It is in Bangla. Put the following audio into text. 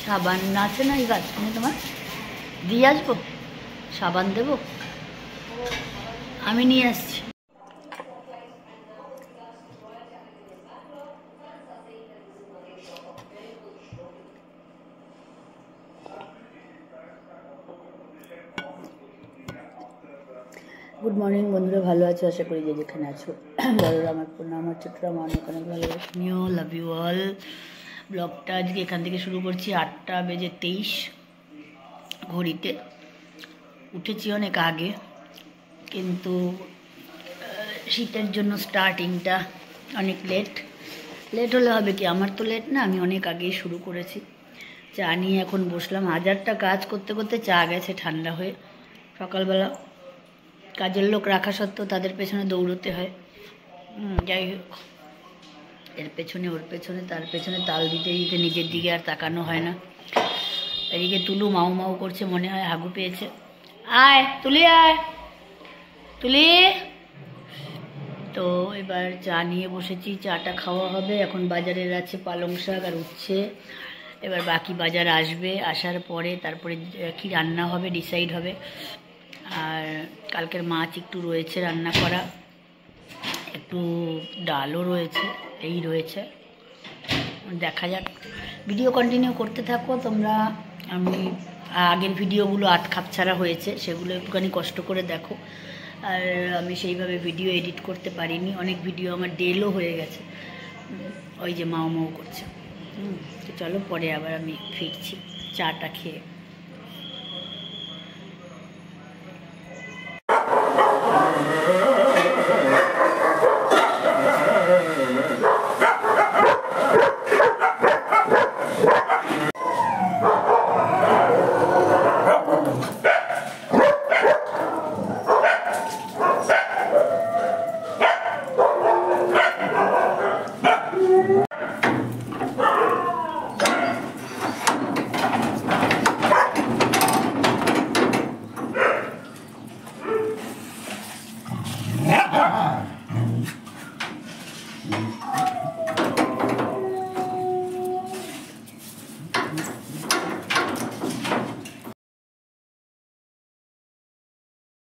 সাবান আছে না এই গাছখানে তোমার? দিয়ে আসবো? সাবান দেবো? আমি নিয়ে আসছি। গুড মর্নিং বন্ধুরা, ভালো আছো? আশা করি যে যেখানে আছো বড়রা আমার প্রণাম, আমার ছোটরা আমার অনেক অনেক ভালোবাসি। নিও, লাভ ইউ অল। ব্লগটা আজকে এখান থেকে শুরু করছি। 8:23 ঘড়িতে। উঠেছি অনেক আগে, কিন্তু শীতের জন্য স্টার্টিংটা অনেক লেট হলে হবে কি, আমার তো লেট না, আমি অনেক আগেই শুরু করেছি। চা নিয়ে এখন বসলাম। হাজারটা কাজ করতে করতে চা গেছে ঠান্ডা হয়ে। সকালবেলা কাজের লোক রাখা সত্ত্বেও তাদের পেছনে দৌড়তে হয়। যাই হোক, এর পেছনে ওর পেছনে তার পেছনে তাল দিতে দিতে নিজের দিকে আর তাকানো হয় না। এদিকে তুলু মাউ মাউ করছে, মনে হয় হাগু পেয়েছে। আয় তুলি, আয় তুলি। তো এবার চা নিয়ে বসেছি, চাটা খাওয়া হবে। এখন বাজারের আছে পালং শাক আর উচ্ছে। এবার বাকি বাজার আসবে, আসার পরে তারপরে কি রান্না হবে ডিসাইড হবে। আর কালকের মাছ একটু রয়েছে রান্না করা, একটু ডালও রয়েছে, এই রয়েছে। দেখা যাক, ভিডিও কন্টিনিউ করতে থাকো তোমরা। আমি আগের ভিডিওগুলো খাপছাড়া হয়েছে, সেগুলো একটুখানি কষ্ট করে দেখো। আর আমি সেইভাবে ভিডিও এডিট করতে পারিনি, অনেক ভিডিও আমার ডেলও হয়ে গেছে। ওই যে মাও মাও করছে। তো চলো, পরে আবার আমি ফিরছি চাটা খেয়ে।